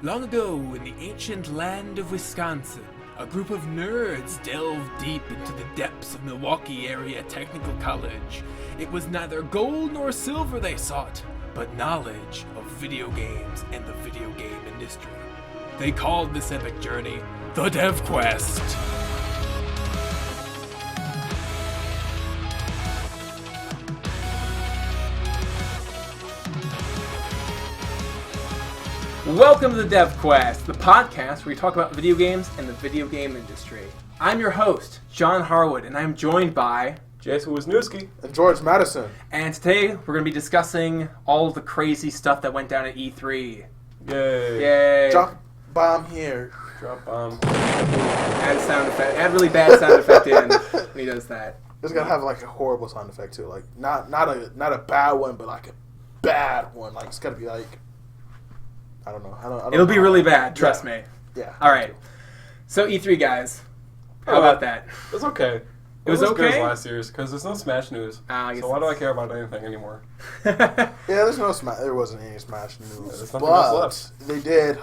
Long ago, in the ancient land of Wisconsin, a group of nerds delved deep into the depths of Milwaukee Area Technical College. It was neither gold nor silver they sought, but knowledge of video games and the video game industry. They called this epic journey the Dev Quest. Welcome to the Dev Quest, the podcast where we talk about video games and the video game industry. I'm your host, John Harwood, and I'm joined by Jason Wisniewski and George Madison. And today we're going to be discussing all of the crazy stuff that went down at E3. Yay. Drop bomb here. Drop bomb. Add a sound effect. Add really bad sound effect in when he does that. It's gotta have like a horrible sound effect too. Like not a bad one, but like a bad one. Like it's gotta be like, I don't know. It'll be really bad, trust me. Yeah. Alright. So E3 guys, how about that? It was okay. It was okay? Good as last year's because there's no Smash news. So why do I care about anything anymore? Yeah, there's no Smash. There wasn't any Smash news, there's nothing else left. They did.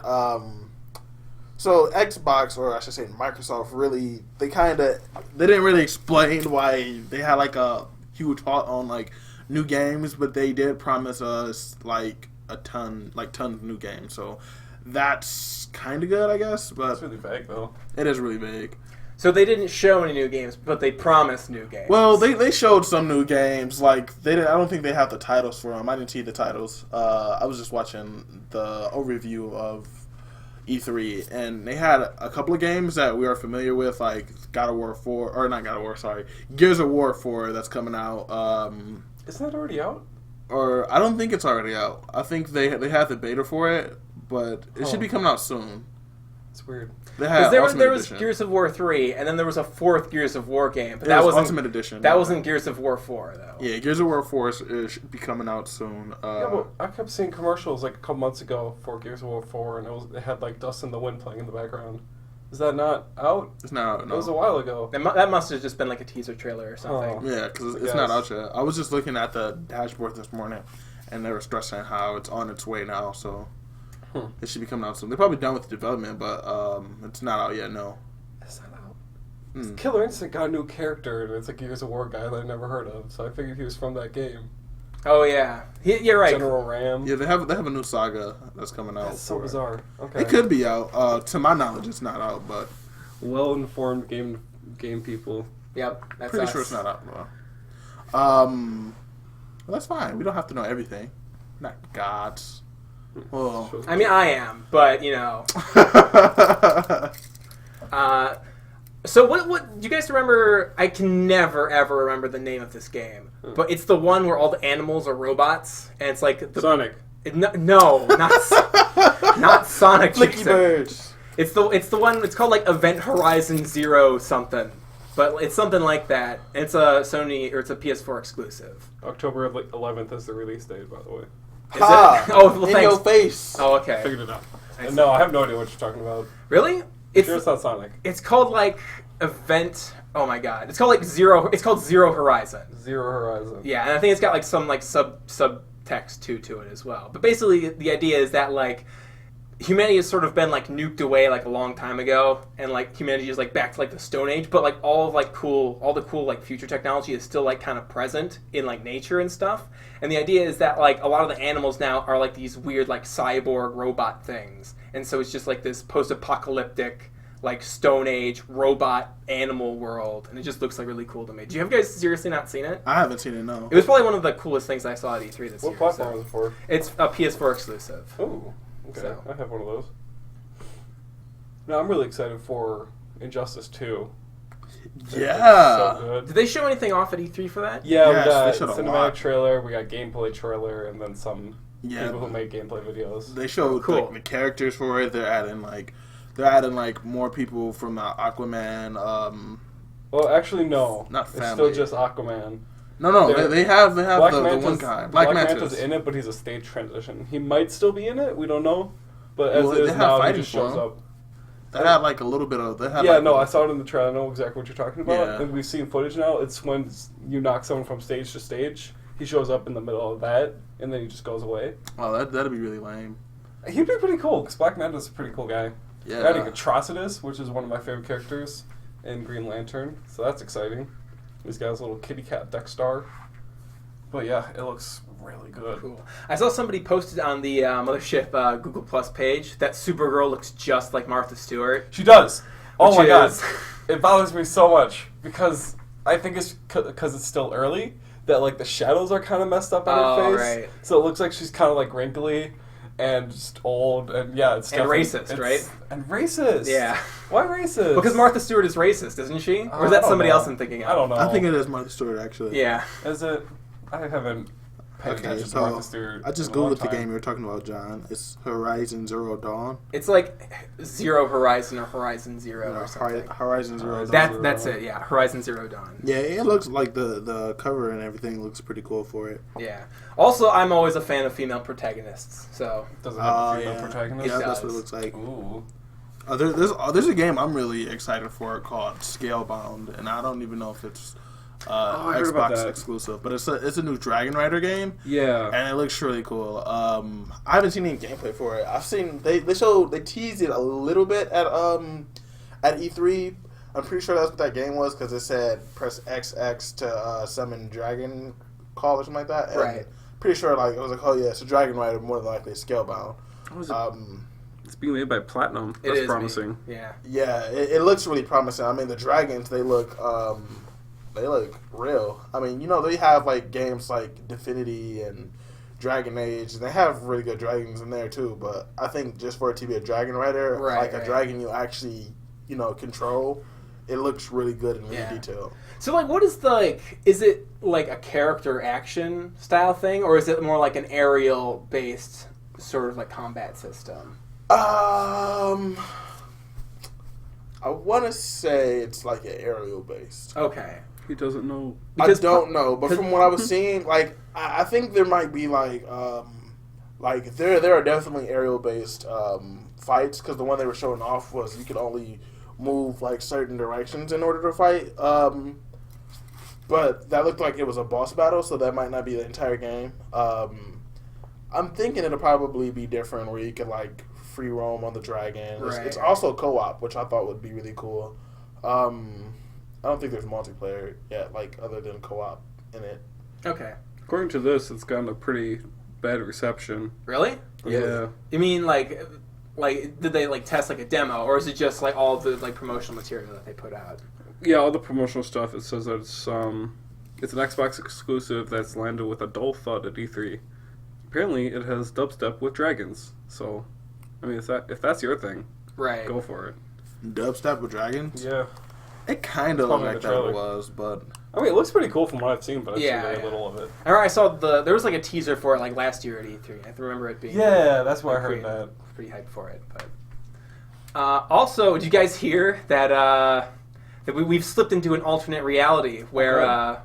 So Xbox, or I should say Microsoft, really they didn't really explain why they had like a huge halt on like new games, but they did promise us like tons of new games. So that's kind of good, I guess. But it's really vague though. It is really vague. So they didn't show any new games, but they promised new games. Well, they showed some new games. Like I don't think they have the titles for them. I didn't see the titles. I was just watching the overview of E3, and they had a couple of games that we are familiar with, like God of War 4, or not God of War, sorry, Gears of War 4 that's coming out. Isn't that already out? Or I don't think it's already out. I think they have the beta for it, but it should be coming out soon. It's weird. Because there was Gears of War 3, and then there was a fourth Gears of War game. But that was Ultimate Edition. That wasn't Gears of War 4, though. Yeah, Gears of War 4 should be coming out soon. Yeah, but I kept seeing commercials like a couple months ago for Gears of War 4, and it had like Dust in the Wind playing in the background. Is that not out? It's not out, no. It was a while ago. That must have just been like a teaser trailer or something. Yeah, because it's not out yet. I was just looking at the dashboard this morning, and they were stressing how it's on its way now, so it should be coming out soon. They're probably done with the development, but it's not out yet, no. It's not out. Killer Instinct got a new character, and it's a Gears of War guy that I never heard of, so I figured he was from that game. Oh, yeah. You're right. General Ram. Yeah, they have a new saga that's coming out. That's so bizarre. Okay. It could be out. To my knowledge, it's not out, but well-informed game people. Yep, that's pretty us. sure it's not out, bro. Well, that's fine. We don't have to know everything. Not gods. Well, I mean, I am, but you know. So what do you guys remember? I can never ever remember the name of this game, but it's the one where all the animals are robots, and it's like Sonic. No, not Sonic. Flicky Birds. It's the one. It's called like Event Horizon Zero something, but it's something like that. It's a Sony or it's a PS4 exclusive. October 11th is the release date, by the way. Is it? Oh, well, in thanks. your face. Oh, okay. Figured it out. No, I have no idea what you're talking about. Really? It's not Sonic. It's called like Event. Oh my god! It's called like Zero. It's called Zero Horizon. Zero Horizon. Yeah, and I think it's got like some like subtext to it as well. But basically, the idea is that like humanity has sort of been like nuked away like a long time ago, and like humanity is like back to like the Stone Age. But like all the cool like future technology is still like kind of present in like nature and stuff. And the idea is that like a lot of the animals now are like these weird like cyborg robot things. And so it's just like this post-apocalyptic, like Stone Age robot animal world, and it just looks like really cool to me. Do you have guys seriously not seen it? I haven't seen it, no. It was probably one of the coolest things I saw at E3 this year. What platform is it for? It's a PS4 exclusive. Oh, okay. So. I have one of those. No, I'm really excited for Injustice 2. Yeah. So good. Did they show anything off at E3 for that? Yeah, Yes, we got they showed a cinematic lot. trailer, we got gameplay trailer, and then some people who make gameplay videos. They showed like, the characters for it. They're adding like more people from Aquaman. Well, actually, no. Not It's family. still just Aquaman. No. They have Black the Manta's, one guy. Black Manta's in it, but he's a stage transition. He might still be in it. We don't know. But as Well, it is they have now, he fighting just for shows him. up. They had like a little bit of. I saw it in the trailer. I know exactly what you're talking about. Yeah. And we've seen footage now. It's when you knock someone from stage to stage. He shows up in the middle of that, and then he just goes away. Well, that'd be really lame. He'd be pretty cool, because Black Manta's a pretty cool guy. Yeah. Adding Atrocitus, which is one of my favorite characters in Green Lantern, so that's exciting. He's got his little kitty cat deck star. But yeah, it looks really good. Cool. I saw somebody posted on the Mothership Google Plus page that Supergirl looks just like Martha Stewart. She does. Oh my god. is- It bothers me so much, because I think it's because it's still early, that like the shadows are kind of messed up on her face. Right. So it looks like she's kind of like wrinkly and just old, and yeah, it's And definitely- racist, it's- right? And racist. Yeah. Why racist? Because Martha Stewart is racist, isn't she? Or is I that don't somebody know. else I'm thinking of? I don't know. I think it is Martha Stewart, actually. Yeah. Is it? I haven't paid Okay, attention to Martha so Stewart. I just in a long googled the time. game you were talking about, John. It's Horizon Zero Dawn. It's like Zero Horizon or Horizon Zero or something. Horizon Zero Dawn. That's it, yeah. Horizon Zero Dawn. Yeah, it looks like the cover and everything looks pretty cool for it. Yeah. Also, I'm always a fan of female protagonists, so... Does it have a female yeah. protagonist? Yeah, that's what does. it looks like. Ooh. There's a game I'm really excited for called Scalebound, and I don't even know if it's I heard about Xbox that. exclusive, but it's a new Dragon Rider game, Yeah. and it looks really cool. I haven't seen any gameplay for it. I've seen they teased it a little bit at E3. I'm pretty sure that's what that game was because it said press XX to summon Dragon Call or something like that. And Right. Pretty sure it was like, oh yeah, it's a Dragon Rider, more than likely Scalebound. It's being made by Platinum. It That's is promising. Yeah. Yeah, it looks really promising. I mean, the dragons, they look real. I mean, they have like games like Divinity and Dragon Age, and they have really good dragons in there too. But I think just for it to be a Dragon Rider, Right, a right. dragon you actually control, it looks really good and really Yeah. detailed. So, like, what is is it like a character action style thing, or is it more like an aerial-based sort of like combat system? I want to say it's like an aerial based. Okay. He doesn't know. I don't know, but from what I was seeing, like I think there might be like there are definitely aerial based fights because the one they were showing off was you could only move like certain directions in order to fight. But that looked like it was a boss battle, so that might not be the entire game. I'm thinking it'll probably be different where you could like free roam on the dragon. Right. It's also co-op, which I thought would be really cool. I don't think there's multiplayer yet, like other than co-op in it. Okay. According to this, it's gotten a pretty bad reception. Really? Yeah. You mean like did they like test like a demo, or is it just like all the like promotional material that they put out? Yeah, all the promotional stuff. It says that it's an Xbox exclusive that's landed with a dull thud at E3. Apparently, it has dubstep with dragons. So, I mean, if that's your thing, Right. go for it. Dubstep with dragons? Yeah. It kind of Probably looked like the that trailer. was, but I mean, it looks pretty cool from what I've seen, but I've Yeah, seen very yeah. little of it. I saw there was like a teaser for it like last year at E3. I remember it being Yeah, that's where I pretty, heard that. pretty hyped for it. But also, did you guys hear that we've slipped into an alternate reality where Is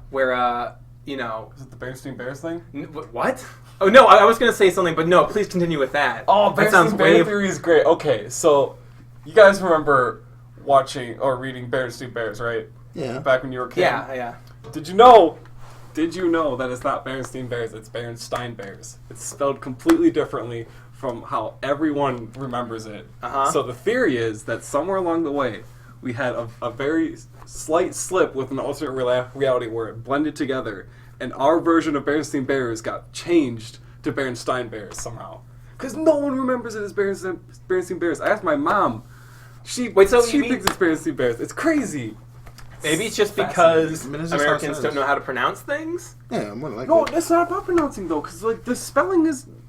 it the Bernstein Bears thing? What? Oh no, I was gonna say something, but no. Please continue with that. Oh, that sounds Bernstein Bear way. Theory is great. Okay, so you guys remember watching or reading Bernstein Bears, right? yeah. Back when you were a kid. Yeah. Did you know that it's not Bernstein Bears, it's Bernstein Bears? It's spelled completely differently from how everyone remembers it. Uh-huh. So the theory is that somewhere along the way, we had a very slight slip with an alternate reality where it blended together, and our version of Bernstein Bears got changed to Bernstein Bears somehow. Because no one remembers it as Bernstein Bears. I asked my mom. She Wait, so she you mean- thinks it's Bernstein Bears. It's crazy. Maybe it's just Fascinating. because I mean, it's just how it Americans says. don't know how to pronounce things. Yeah, more than No, likely. it's not about pronouncing though, because like the spelling is different.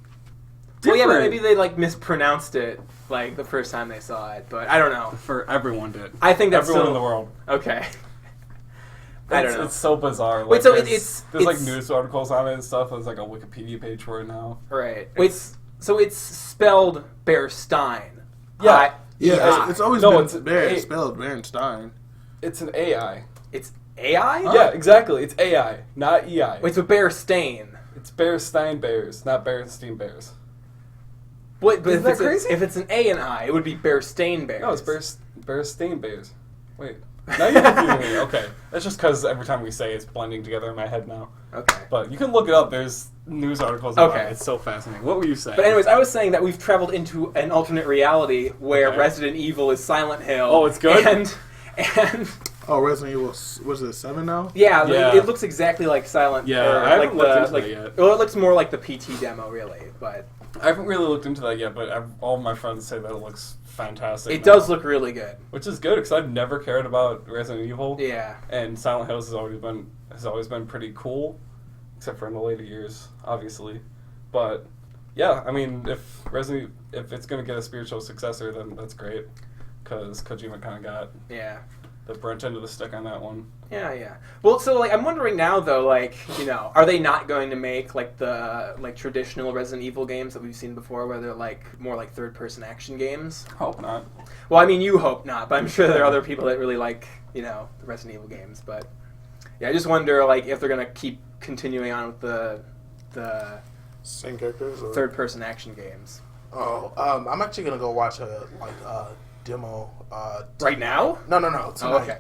Well, yeah, but maybe they like mispronounced it like the first time they saw it. But I don't know. For everyone did. I think that's Everyone still in the world. okay. I don't know. It's so bizarre. Like, Wait, so there's like it's- news articles on it and stuff. There's like a Wikipedia page for it now. Right. Wait. So it's spelled Bearstein. Yeah. Yeah, it's always No, been it's spelled Bernstein. It's an AI. It's AI. Yeah, exactly. It's AI, not EI. Wait, so Bearstain. It's Bearstein Bears, not Bernstein Bears. Wait, but Isn't that crazy? if it's an A and I, it would be Bearstain Bears. No, it's Bearstein Bears. Wait. Now you're confusing me. Okay. That's just because every time we say it's blending together in my head now. Okay. But you can look it up. There's news articles about Okay. it. It's so fascinating. What were you saying? But anyways, I was saying that we've traveled into an alternate reality where Okay. Resident Evil is Silent Hill. Oh, it's good? And Oh, Resident Evil, was it 7 now? yeah, Yeah. it looks exactly like Silent. Yeah, or I haven't like looked into like, that yet. Well, it looks more like the PT demo, really, but I haven't really looked into that yet, but all my friends say that it looks fantastic. it now. does look really good. Which is good because I've never cared about Resident Evil. Yeah. And Silent Hill has always been pretty cool, except for in the later years, obviously. But yeah, I mean, if it's gonna get a spiritual successor, then that's great, because Kojima kind of got Yeah. the brunt end of the stick on that one. Yeah. Well, so like I'm wondering now though, like, you know, are they not going to make like the traditional Resident Evil games that we've seen before, where they're like more like third-person action games? Hope not. Well, I mean, you hope not, but I'm sure there are other people that really like, you know, the Resident Evil games. But yeah, I just wonder like if they're gonna keep continuing on with the Same characters? Or? third-person action games. Oh, I'm actually going to go watch a demo. Right now? No, tonight. Oh, okay.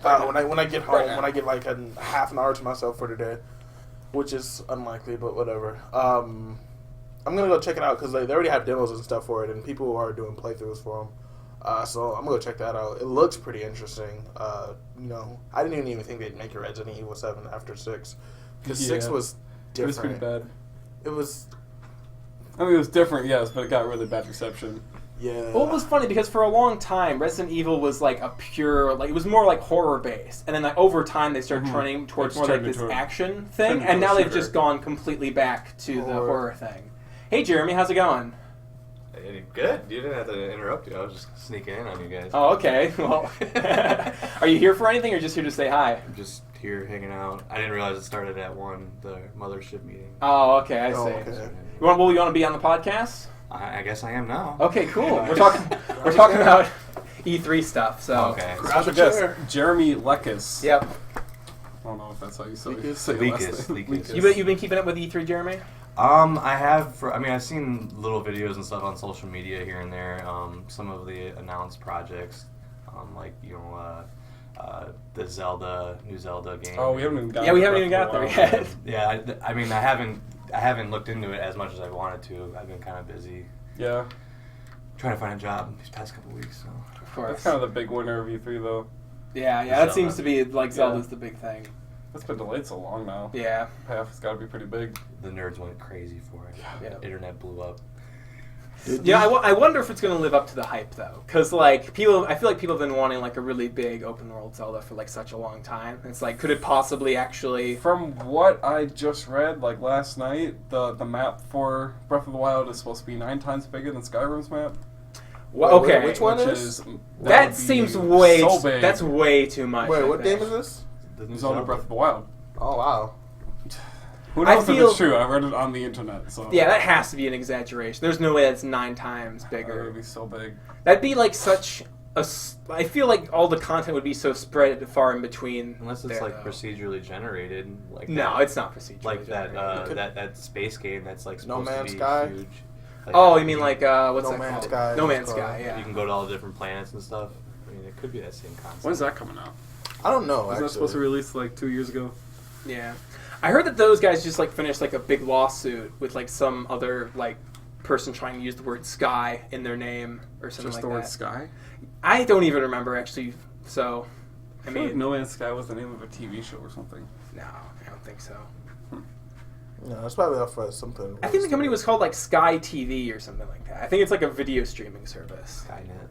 When I get home, Right now. when I get like a half an hour to myself for today, which is unlikely, but whatever. I'm gonna go check it out because they already have demos and stuff for it, and people are doing playthroughs for them. So I'm gonna go check that out. It looks pretty interesting. You know, I didn't even think they'd make a Resident Evil 7 after 6, because 6 was It was different. pretty bad. It was, I mean, it was different, yes, but it got really bad reception. yeah. Well, it was funny because for a long time, Resident Evil was like a pure, like it was more like horror based, and then like over time they started turning towards It's more like turned this into a- action thing, turned and into a now they've shooter. just gone completely back to the Horror. horror thing. Hey, Jeremy, how's it going? Hey, good. You didn't have to interrupt you. I was just sneaking in on you guys. Oh, okay. Well, are you here for anything, or just here to say hi? I'm just here hanging out. I didn't realize it started at 1, the mothership meeting. Oh, okay, I see. Oh, okay. You want to be on the podcast? I guess I am now. Okay, cool. We're talking about E3 stuff. So Okay. Grab a Yes, chair. Jeremy Lekis. Yep. I don't know if that's how you say Lekis? say your last name. Lekis. You've been keeping up with E3, Jeremy? I have. I've seen little videos and stuff on social media here and there. Some of the announced projects, the Zelda, new Zelda game. Oh, we haven't even got Yeah, we haven't even got there yet. Yeah, I haven't looked into it as much as I wanted to. I've been kind of busy Yeah. trying to find a job these past couple weeks. So. Of course. That's kind of the big winner of E3, though. Yeah, that Zelda. seems to be like Yeah. Zelda's the big thing. It's been delayed so long now. Yeah. Half has got to be pretty big. The nerds went crazy for it. Yeah. Internet blew up. Yeah, I wonder if it's going to live up to the hype though, because like I feel like people have been wanting like a really big open world Zelda for like such a long time. It's like, could it possibly actually? From what I just read, like last night, the map for Breath of the Wild is supposed to be 9 times bigger than Skyrim's map. Well, Wait, okay, which one Which is? that would be seems way. so big. That's way too much. Wait, I what think. game is this? The new Zelda Breath of the Wild. Oh, wow. Who I knows if feel- it's true? I read it on the internet, so Yeah, that has to be an exaggeration. There's no way that's 9 times it bigger. would be so big. That'd be like such a. I feel like all the content would be so spread far in between. Unless it's there, like though. procedurally generated, like No, that, it's not procedurally like that generated. that space game that's like No supposed Man's to be Sky? huge. Oh, you mean like what's No that Man's called? Sky, No it's Man's called. Sky. Yeah. You can go to all the different planets and stuff. I mean, it could be that same concept. When's that coming out? I don't know, Was actually. that supposed to release like 2 years ago? Yeah, I heard that those guys just like finished like a big lawsuit with like some other like person trying to use the word sky in their name or something Just like the word that. Sky? I don't even remember actually. So, I I feel like mean, No Man's Sky was the name of a TV show or something. no, I don't think so. No, it's probably off for something. I think the company was called like Sky TV or something like that. I think it's like a video streaming service. Skynet.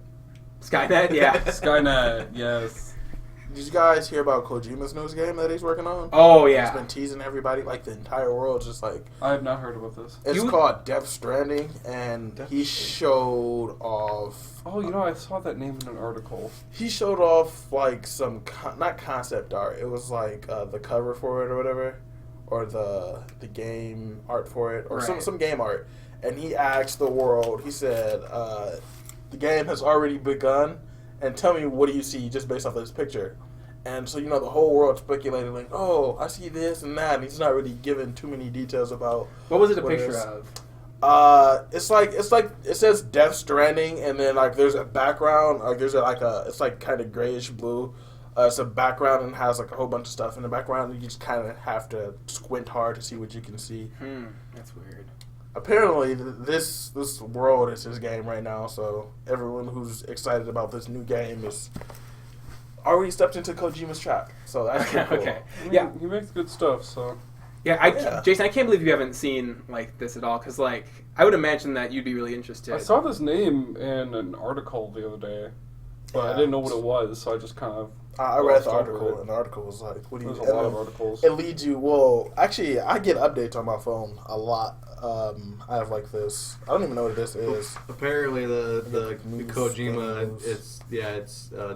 Skynet, yeah. Skynet, yes. Did you guys hear about Kojima's newest game that he's working on? Oh He's yeah. been teasing everybody, like the entire world, just like I have not heard about this. it's You- called Death Stranding, and Death he Stranding. showed off. Oh, you know, I saw that name in an article. He showed off like some not concept art. It was like the cover for it or whatever, or the game art for it, or Right. some game art. And he asked the world. He said, "The game has already begun, and tell me what do you see just based off of this picture." And so, the whole world speculated, like, "Oh, I see this and that." And he's not really giving too many details about. What was it a What it picture is. of? It's like it says Death Stranding, and then like there's a background, like it's like kind of grayish blue, It's a background and has like a whole bunch of stuff in the background. And you just kind of have to squint hard to see what you can see. That's weird. Apparently, this world is his game right now. So everyone who's excited about this new game is already stepped into Kojima's trap. So that's pretty cool. Okay. I mean, Yeah. he makes good stuff. So Yeah. Jason, I can't believe you haven't seen like this at all, because like I would imagine that you'd be really interested. I saw this name in an article the other day, but I didn't know what it was, so I just kind of. I read the glossed over article, it. and the article was like, "What do you?" There's a lot of articles. It leads you. Well, actually, I get updates on my phone a lot. I have like this. I don't even know what this is. Apparently, the News, Kojima, news. it's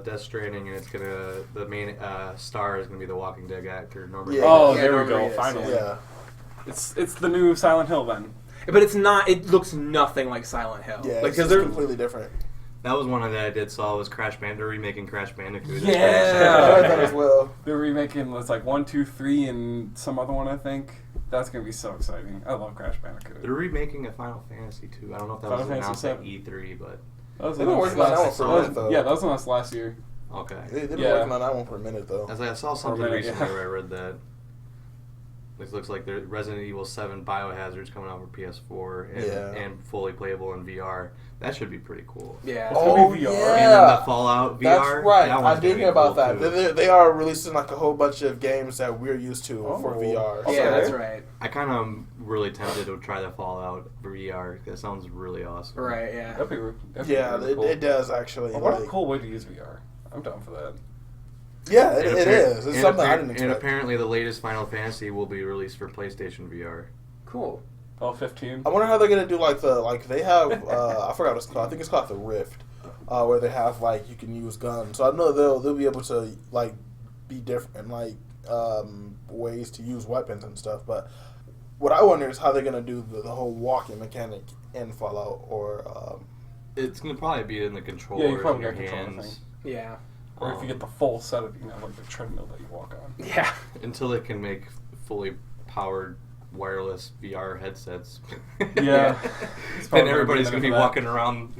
Death Stranding, and it's the main star is gonna be the Walking Dead actor Norman. Yeah. Oh, Yeah, there we Norman go. Reedus, Finally, Yeah. it's the new Silent Hill then. But it's not. It looks nothing like Silent Hill. Yeah, Like, it's because just completely different. That was one that I did saw was Crash Bandicoot. They're remaking Crash Bandicoot. Yeah. I read that as well. They're remaking it's like 1, 2, 3, and some other one. I think that's gonna be so exciting. I love Crash Bandicoot. They're remaking a Final Fantasy too. I don't know if that Final was Fantasy announced at 7. E3, but That was They've been announced working on that one last- for a that was- minute, though. Yeah, that was announced last year. okay. They've been Yeah. working on that one for a minute though. As I saw something minute, recently yeah. where I read that it looks like the Resident Evil 7 Biohazard's coming out for PS4 and fully playable in VR. That should be pretty cool. Yeah. It's gonna Oh be VR. yeah, And then the Fallout VR. that's right. That I one's did gonna hear be about cool, that. too. They are releasing like a whole bunch of games that we're used to for Oh. VR. Okay. Yeah, that's right. I kind of am really tempted to try the Fallout VR. That sounds really awesome. Right. Yeah. That'd be Yeah, really cool. it does actually. Well, what a like- cool way to use VR. I'm down for that. Yeah, And it is. It's something I didn't And expect. apparently, the latest Final Fantasy will be released for PlayStation VR. Cool. Oh, 15. I wonder how they're gonna do they have I forgot what it's called. I think it's called the Rift, where they have like you can use guns. So I know they'll be able to like be different ways to use weapons and stuff. But what I wonder is how they're gonna do the whole walking mechanic in Fallout or It's gonna probably be in the controller Yeah, you probably in your got controller thing. hands Yeah. Or if you get the full set of, like the treadmill that you walk on. Yeah. until it can make fully powered wireless VR headsets. Yeah. It's Then probably everybody's gonna gonna be be that. walking around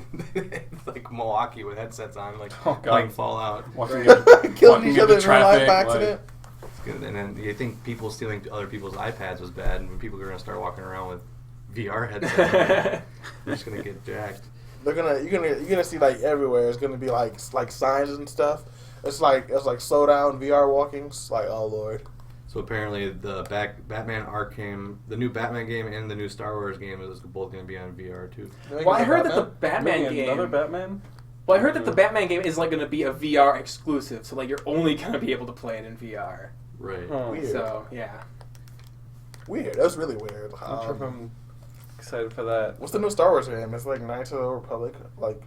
like Milwaukee with headsets on, like Oh, God. playing Fallout. Walking killing walking each other in into real life traffic, by like- accident. It's good. And then you think people stealing other people's iPads was bad, and when people are gonna start walking around with VR headsets, on, they're just gonna get jacked. You're gonna see like everywhere. It's gonna be like signs and stuff. It's like slow down VR walkings. Like oh lord. So apparently, the Batman Arkham, the new Batman game, and the new Star Wars game is both gonna be on VR too. Well, I heard that the Batman Maybe game. another Batman? Well, I heard that the Batman game is like going to be a VR exclusive, so like you're only going to be able to play it in VR. Right. Oh. Weird. So yeah. Weird. That's really weird. I'm not sure if I'm excited for that. What's the new Star Wars game? It's like Knights of the Republic, like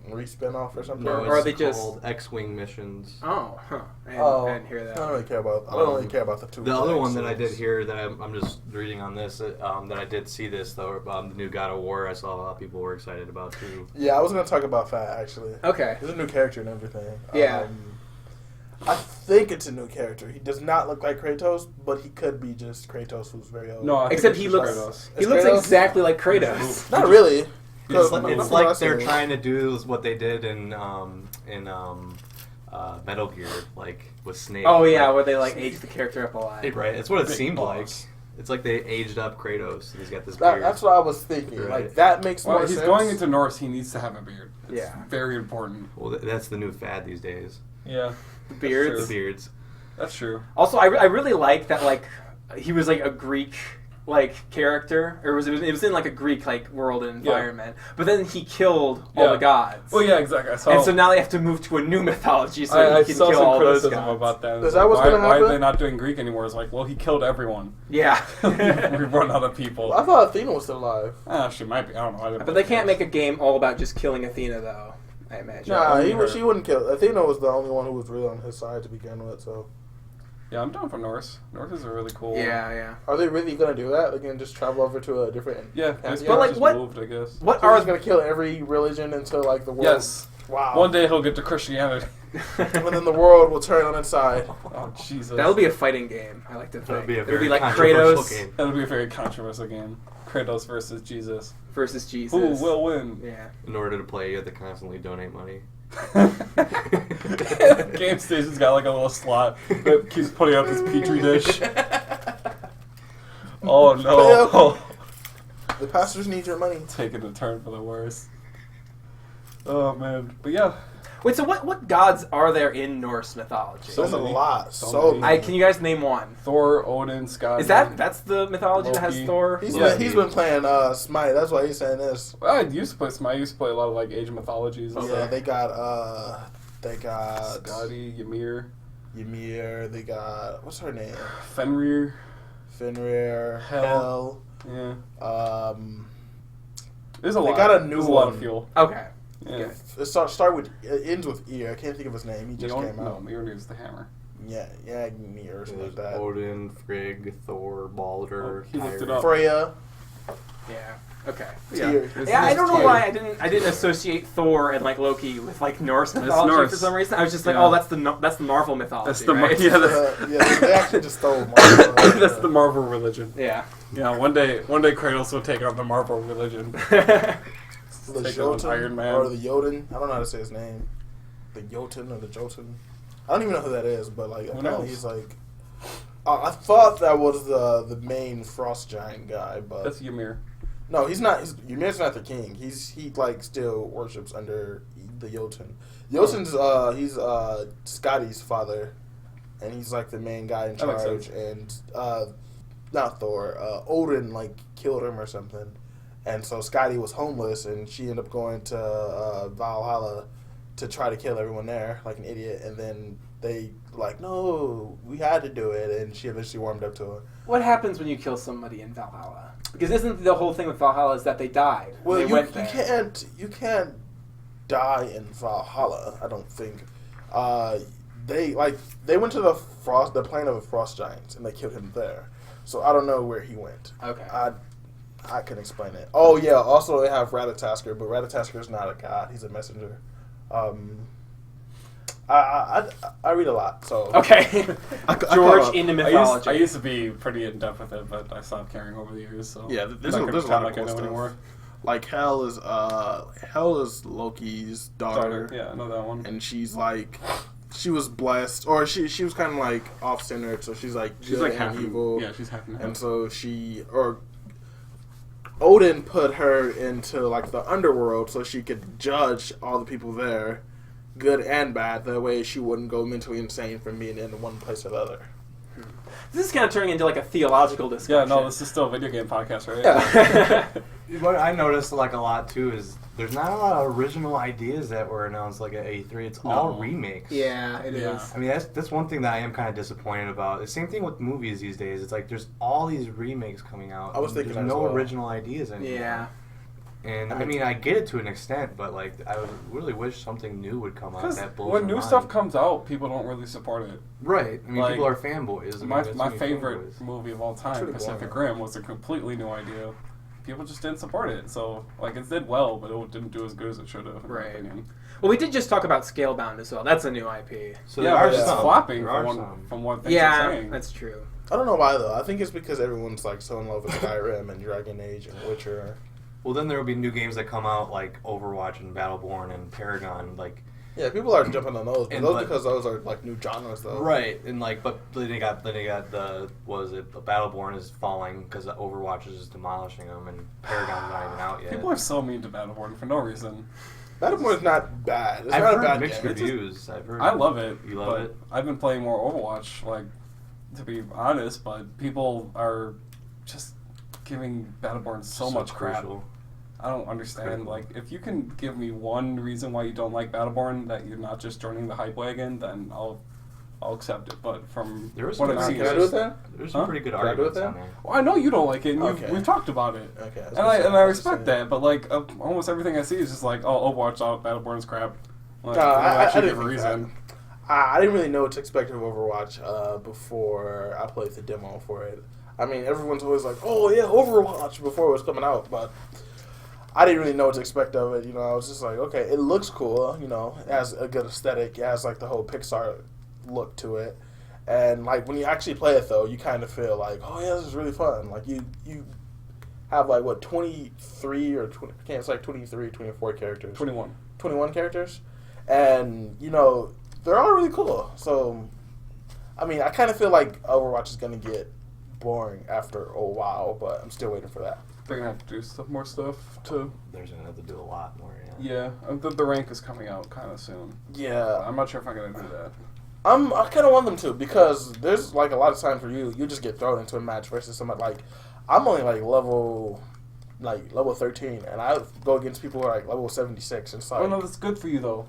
re-spin-off or something. No, Or are it's they just- called X-wing missions. Oh, huh. I didn't hear that. I don't really care about. I don't really care about the two. The other one that I series. did hear that I'm just reading on this that I did see this though the new God of War. I saw a lot of people were excited about too. Yeah, I was gonna talk about that actually. Okay. There's a new character and everything. Yeah. I think it's a new character. He does not look like Kratos, but he could be just Kratos, who's very old. No, I think Except it's he just looks Kratos. he It's looks Kratos? exactly like Kratos. not really. It's From like, what I've they're seen. trying to do what they did in Metal Gear, like with Snake. Oh yeah, Like, where they like age the character up a lot. right. It's what it Big seemed like. boss. It's like they aged up Kratos. He's got this beard. That's what I was thinking. Right. Like that makes Well, more he's sense. going into Norse. He needs to have a beard. It's Yeah. very important. Well, that's the new fad these days. Yeah, The beards. The beards. that's true. Also, I really like that like he was like a Greek like character, or it was in like a Greek like world and environment. But then he killed all Yeah. the gods. Well, yeah, exactly. I saw, And so now they have to move to a new mythology so I he can saw kill some all those criticism gods. about that. Is It's that like, what's why, gonna why are happen? they not doing Greek anymore? It's like, well, he killed everyone. Yeah. We run out of people. I thought Athena was still alive. She might be. I don't know. I didn't But they can't make a game all about just killing Athena, though. I imagine. Nah, only her. she wouldn't kill. Athena was the only one who was really on his side to begin with. So, Yeah, I'm down for Norse. Norse is a really cool. Yeah. are they really gonna do that? They can just travel over to a different. Yeah, Pantheon? it's But, like, just what- moved, I guess. What Are are just gonna kill every religion until like the world? Yes. Wow. One day he'll get to Christianity. And then the world will turn on its side. Oh, Jesus. That'll be a fighting game. I like to That'll think. be a It'll very be like controversial Kratos game. That'll be a very controversial game. Kratos versus Jesus. versus Jesus. Who will win? Yeah. In order to play, you have to constantly donate money. Game Station's got like a little slot that keeps putting out this petri dish. Oh no. The pastors need your money. Taking a turn for the worse. Oh man. But yeah. Wait, so what gods are there in Norse mythology? There's a many. lot. So So many. many. Can you guys name one? Thor, Odin, Scott. Is that's the mythology that has Loki. Thor? He's Yeah. been playing Smite. That's why he's saying this. Well, I used to play Smite. I used to play a lot of like Asian mythologies. And Yeah, stuff. they got Scotty, Ymir, Ymir. They got what's her name? Fenrir. Fenrir. Hel. Hel. Yeah. There's a They lot. got a new There's a lot one. of fuel. Okay. Yeah. It ends with ear. I can't think of his name. He just came out. No, Mjolnir is the hammer. Yeah, Ymir or something like There's that. Odin, Frigg, Thor, Baldur, Oh, he looked it Tyr. up. Freya. Yeah. Okay. Tyr. Yeah, I don't know Tyr. why I didn't associate Thor and like Loki with like Norse mythology Norse. for some reason. I was just like, Yeah. oh, that's the Marvel mythology. That's the right? They actually just stole Marvel. That's the Marvel religion. Yeah. Yeah, one day Kratos will take on the Marvel religion. The Take on Iron Jotun Man. or the Jotun. I don't know how to say his name. The Jotun or the Jotun. I don't even know who that is, but like apparently knows? he's like. I thought that was the main frost giant guy, but That's Ymir. no, he's not. Ymir's not the king. He like still worships under the Jotun. Jotun's he's Scotty's father, and he's like the main guy in That makes charge. sense. And not Thor. Odin like killed him or something, and so Scotty was homeless, and she ended up going to Valhalla to try to kill everyone there like an idiot, and then they like, no, we had to do it, and she eventually warmed up to it. What happens when you kill somebody in Valhalla? Because isn't the whole thing with Valhalla is that they died? Well, they you went there. you can't die in Valhalla. I don't think. They went to the plane of the frost giants, and they killed him there. So I don't know where he went. Okay. I can explain it. Oh yeah. Also, they have Ratatasker, but Ratatasker is not a god. He's a messenger. I read a lot, so Okay. George into I mythology. used to be pretty in depth with it, but I stopped caring over the years. So Yeah, there's I'm a not lot gonna of pretend cool like I know stuff. anymore. Like Hel is Loki's daughter. Yeah, I know that one. And she's like, she was blessed, or she was kind of like off-centered, so she's like She's good like and half evil. Yeah, she's half and half. And so Odin put her into like the underworld so she could judge all the people there, good and bad. That way she wouldn't go mentally insane from being in one place or the other. This is kind of turning into like a theological discussion. Yeah, no, this is still a video game podcast, right? Yeah. What I noticed like a lot too is there's not a lot of original ideas that were announced like at A3. It's all remakes. Yeah, it is. Yeah. I mean that's one thing that I am kind of disappointed about. The same thing with movies these days. It's like there's all these remakes coming out. I was thinking there's that as no well. original ideas anymore. Yeah. And I mean I get it to an extent, but like I really wish something new would come out Because that blows when my new mind. stuff comes out, people don't really support it. Right. I mean Like, people are fanboys. I mean, My there's my so many favorite fanboys. movie of all time, Pretty Pacific boring. Rim, was a completely new idea. People just didn't support it, so like it did well, but it didn't do as good as it should have. In Right. my opinion. Well, we did just talk about Scalebound as well. That's a new IP. So Yeah, there are but it's some. flopping There are from some. from what things are Yeah, saying. that's true. I don't know why though. I think it's because everyone's like so in love with Skyrim and Dragon Age and Witcher. Well, then there will be new games that come out like Overwatch and Battleborn and Paragon, like Yeah, people are jumping on those, but And those like- because those are like new genres though. right, and like, but then they got the the Battleborn is falling because Overwatch is just demolishing them, and Paragon's not even out yet. People are so mean to Battleborn for no reason. Battleborn is not bad. It's I've not heard a bad mixed game. reviews. I've heard. I love it. You love but it? I've been playing more Overwatch, like, to be honest, but people are just giving Battleborn so much crap. crucial. I don't understand. Critical. Like, if you can give me one reason why you don't like Battleborn, that you're not just joining the hype wagon, then I'll accept it. But from There was what some I've good seen, Can I it's do with just- that? There's some Huh? pretty good Can I do arguments it on then? there. Well, I know you don't like it, and Okay. we've talked about it. Okay. And I respect that, but like almost everything I see is just like, oh, Overwatch, Battleborn's crap. Like, No, they don't I actually didn't give a think reason. I didn't really know what to expect of Overwatch before I played the demo for it. I mean, everyone's always like, "Oh yeah, Overwatch" before it was coming out, but I didn't really know what to expect of it. I was just like, okay, it looks cool. It has a good aesthetic. It has like the whole Pixar look to it. And like when you actually play it though, you kind of feel like, oh yeah, this is really fun. Like you have like what 23 or 20, I can't, it's like 23, 24 characters. 21 characters, and they're all really cool. So, I mean, I kind of feel like Overwatch is gonna get boring after a while, but I'm still waiting for that. They're gonna have to do more stuff too. They're gonna have to do a lot more. Yeah, the rank is coming out kind of soon. Yeah, I'm not sure if I'm gonna do that. I kind of want them to, because there's like a lot of times where you just get thrown into a match versus somebody like I'm only like level 13, and I go against people who are like level 76. And it's like, oh no, that's good for you though.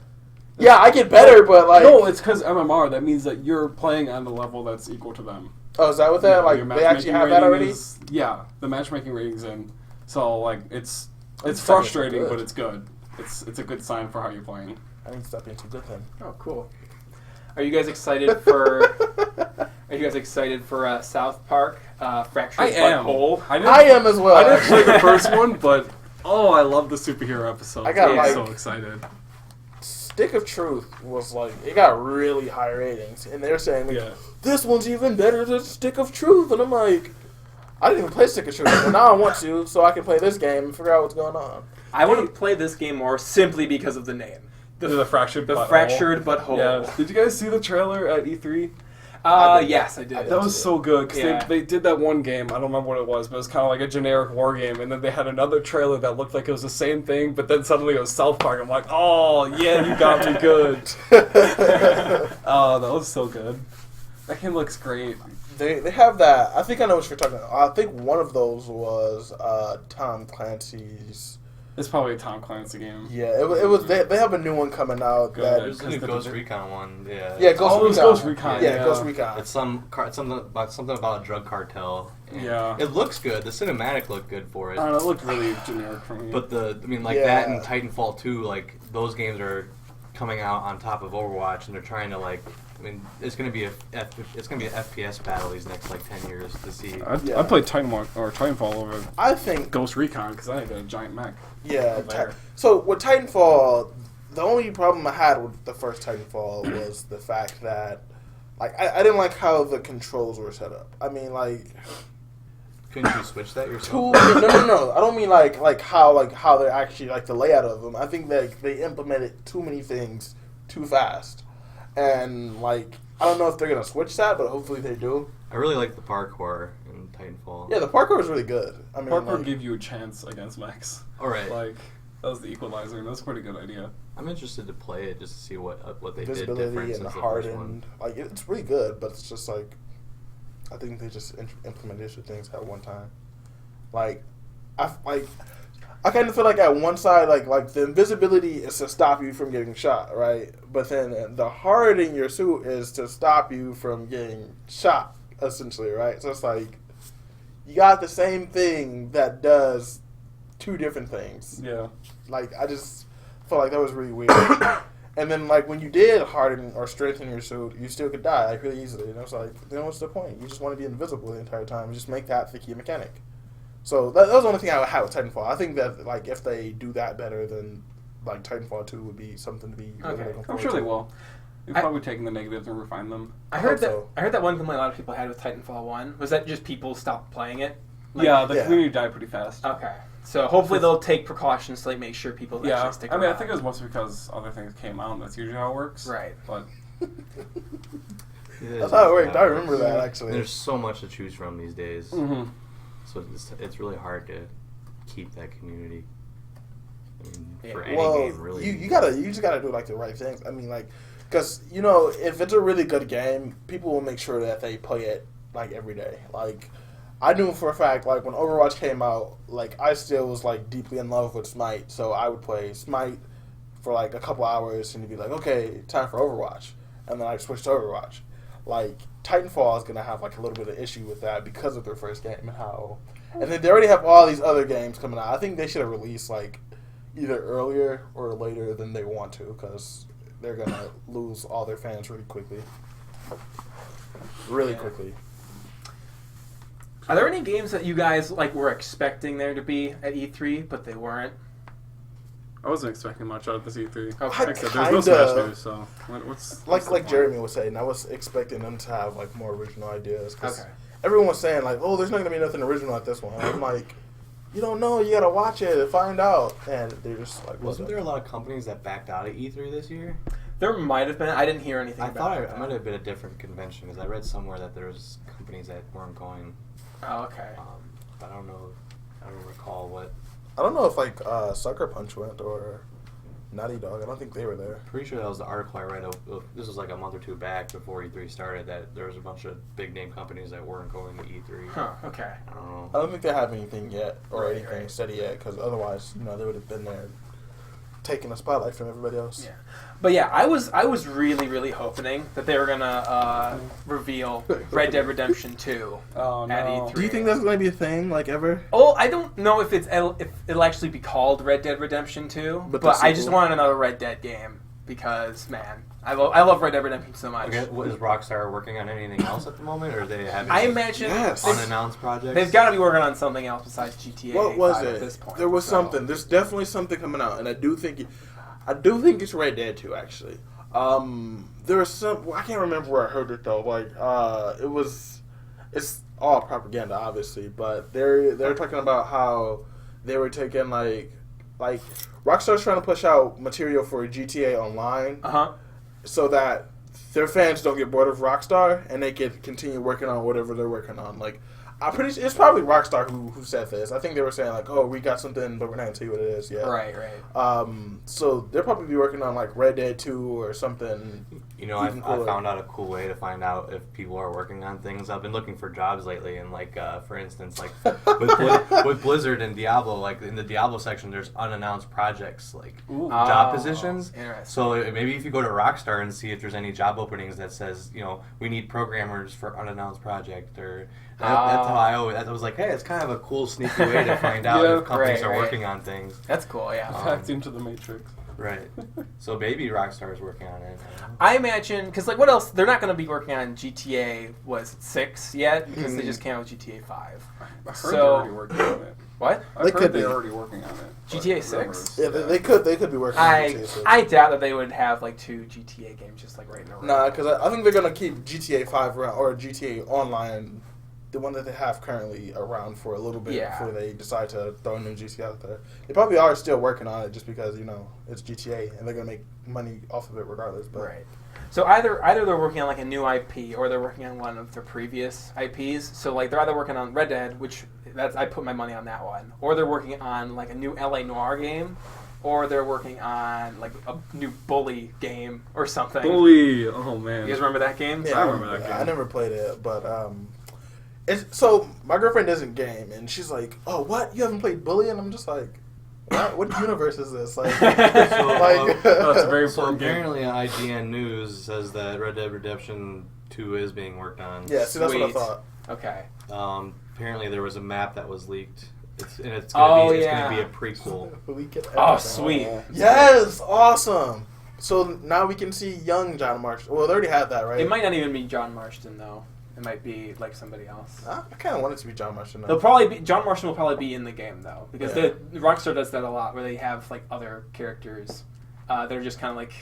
Yeah, I get better, but like no, it's because MMR. That means that you're playing on the level that's equal to them. Oh, is that what that like? They actually have that already? Yeah, the matchmaking rating's in. So like it's frustrating, but it's good. It's a good sign for how you're playing. I need to stop being too good then. Oh, cool. Are you guys excited for? Are you guys excited for South Park? Fractured But Whole? I am as well. I didn't play the first one, but I love the superhero episodes. I'm so excited. Stick of Truth was like, it got really high ratings, and they're saying like, this one's even better than Stick of Truth, and I'm like, I didn't even play Stick of Truth, but now I want to, so I can play this game and figure out what's going on. I want to play this game more simply because of the name. The Fractured Butthole. Fractured Butthole. Yeah. Did you guys see the trailer at E3? Yes, I did. That was so good, because they did that one game, I don't remember what it was, but it was kind of like a generic war game, and then they had another trailer that looked like it was the same thing, but then suddenly it was South Park. I'm like, oh, yeah, you got me good. Oh, that was so good. That game looks great. They have that, I think I know what you're talking about. I think one of those was Tom Clancy's. It's probably a Tom Clancy game. Yeah, it was. They have a new one coming out. There's a new Ghost Recon one. Yeah. Yeah, Ghost Recon. Yeah, Ghost Recon. It's something about a drug cartel. Yeah. It looks good. The cinematic looked good for it. I don't know, it looked really generic for me. But that and Titanfall 2, like those games are coming out on top of Overwatch, and they're trying to like. I mean, it's gonna be an FPS battle these next like 10 years to see. I played Titanfall over. I think Ghost Recon because I had a giant mech. Yeah. So with Titanfall, the only problem I had with the first Titanfall was the fact that, like, I didn't like how the controls were set up. I mean, like. Couldn't you switch that yourself? No. I don't mean like how they're actually like the layout of them. I think that they implemented too many things too fast. And, like, I don't know if they're going to switch that, but hopefully they do. I really like the parkour in Titanfall. Yeah, the parkour was really good. I mean, parkour gave you a chance against mechs. All right. Like, that was the equalizer, and that was a pretty good idea. I'm interested to play it just to see what they did different and since the hardened. Like, it's really good, but it's just, like, I think they just implemented issue things at one time. Like, I kind of feel like at one side, like the invisibility is to stop you from getting shot, right? But then the hardening your suit is to stop you from getting shot, essentially, right? So it's like you got the same thing that does two different things. Yeah. Like, I just felt like that was really weird. And then, like, when you did harden or strengthen your suit, you still could die, like, really easily. And I was like, then what's the point? You just want to be invisible the entire time. Just make that the key mechanic. So that was the only thing I would have with Titanfall. I think that, like, if they do that better, then, like, Titanfall 2 would be something to be really looking forward to. I'm sure they will. They've probably taken the negatives and refined them. I heard that one complaint a lot of people had with Titanfall 1 was that just people stopped playing it. Like, the community died pretty fast. Okay. So hopefully they'll take precautions to like make sure people actually stick around. I mean, I think it was mostly because other things came out, and that's usually how it works. Right. But that's how it worked. I remember that, actually. There's so much to choose from these days. Mm-hmm. So it's really hard to keep that community. I mean, for any game, really. You just gotta do like the right things. I mean, like, because if it's a really good game, people will make sure that they play it like every day. Like, I knew for a fact, like, when Overwatch came out, like, I still was like deeply in love with Smite, so I would play Smite for like a couple hours and you'd be like, okay, time for Overwatch, and then I'd switch to Overwatch. Like, Titanfall is gonna have like a little bit of issue with that because of their first game and then they already have all these other games coming out. I think they should have released like either earlier or later than they want to, because they're gonna lose all their fans really quickly. Quickly. Are there any games that you guys like were expecting there to be at E3 but they weren't? I wasn't expecting much out of this E3. Okay. Like I said, there's no Smash news, so what's Like Jeremy was saying, I was expecting them to have like more original ideas. Cause Okay. everyone was saying like, oh, there's not gonna be nothing original at this one. And I'm like, you don't know, you gotta watch it and find out. And they're just like, Wasn't there a lot of companies that backed out of E3 this year? There might have been. I didn't hear anything I about thought that. it might have been a different convention because I read somewhere that there was companies that weren't going. Oh, okay. I don't know. I don't recall what. I don't know if like Sucker Punch went or Naughty Dog. I don't think they were there. Pretty sure that was the article I read. This was like a month or two back before E3 started. That there was a bunch of big name companies that weren't going to E3. Huh. Okay. I don't know. I don't think they have anything yet or Right, anything right. steady yet, because otherwise, they would have been there taking the spotlight from everybody else. Yeah. But yeah, I was really, really hoping that they were gonna reveal Red Dead Redemption 2 Oh, at no. E3. Do you think that's going to be a thing, like, ever? Oh, I don't know if it'll actually be called Red Dead Redemption 2, But but the I just sequel? want another Red Dead game because, man, I love Red Dead Redemption so much. Okay, is Rockstar working on anything else at the moment, or they have I imagine Yes. unannounced projects? they've got to be working on something else besides GTA. What was 5 it? at this point? There was so. something. There's definitely something coming out, and I do think it's Red Dead 2, actually. There was some. I can't remember where I heard it though. Like, it's all propaganda, obviously, but they're talking about how they were taking like Rockstar's trying to push out material for GTA Online, so that their fans don't get bored of Rockstar and they can continue working on whatever they're working on. Like, I'm pretty sure it's probably Rockstar who said this. I think they were saying like, "Oh, we got something, but we're not gonna tell you what it is yet." Right. So they'll probably be working on like Red Dead 2 or something. I even cooler. found out a cool way to find out if people are working on things. I've been looking for jobs lately, and like for instance, like with Blizzard and Diablo, like in the Diablo section, there's unannounced projects, like job positions. Interesting. So maybe if you go to Rockstar and see if there's any job openings that says, we need programmers for unannounced project, or that's how I was like, hey, it's kind of a cool sneaky way to find out Yeah, if companies right. are working on things. That's cool. Yeah. Hacked into the Matrix. Right. So maybe Rockstar is working on it. I imagine, because like what else? They're not going to be working on GTA 6 yet because they just came out with GTA 5. I heard So- they're already working on it. What? I've They heard could they're be. already working on it. GTA but 6? rumors, Yeah, they could be working on GTA 6. I doubt that they would have like 2 GTA games just like right in a row. Nah, because I think they're gonna keep GTA 5 around or GTA Online, the one that they have currently around for a little bit before they decide to throw a new GTA out there. They probably are still working on it just because it's GTA and they're gonna make money off of it regardless. But Right. So either they're working on like a new IP or they're working on one of their previous IPs. So like they're either working on Red Dead, which I put my money on that one, or they're working on like a new LA Noire game, or they're working on like a new Bully game or something. Bully! Oh, man. You guys remember that game? yeah, I remember that game. I never played it, but so my girlfriend doesn't game and she's like, "Oh, what? You haven't played Bully?" And I'm just like, What universe is this? Like, That's a very So important game. apparently, IGN News says that Red Dead Redemption 2 is being worked on. yeah. See, that's what I Sweet. thought. Okay. Apparently, there was a map that was leaked. It's Oh, gonna yeah. be a prequel. We get Oh, everything. sweet. Yes, awesome. So now we can see young John Marston. Well, they already had that, right? It might not even be John Marston though. It might be like somebody else. I kind of want it to be John Marston. They'll probably be John Marston will probably be in the game though, because Yeah. the Rockstar does that a lot, where they have like other characters that are just kind of like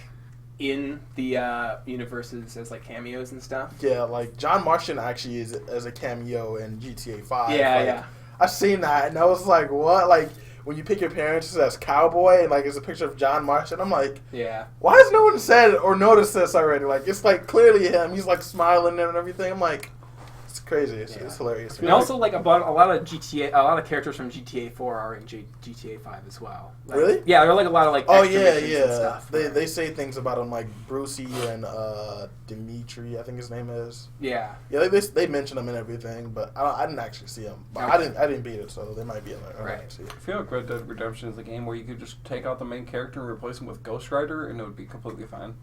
in the universes as like cameos and stuff. Yeah, like John Marston actually is as a cameo in GTA 5. Yeah, like, yeah. I've seen that, and I was like, what? Like, when you pick your parents as cowboy, and like it's a picture of John Marston, I'm like, Yeah. why has no one said or noticed this already? Like, it's like clearly him. He's like smiling and everything. I'm like, it's crazy. It's hilarious. And also, like a lot of characters from GTA 4 are in GTA 5 as well. Like, Really? Yeah, there are like a lot of like Oh extra yeah, missions yeah. and stuff. They say things about him like Brucey and Dimitri, I think his name is. Yeah. Yeah, they mention him and everything, but I didn't actually see him. But Okay. I didn't beat it, so they might be in there. I Right. didn't see it. I feel like Red Dead Redemption is a game where you could just take out the main character and replace him with Ghost Rider, and it would be completely fine.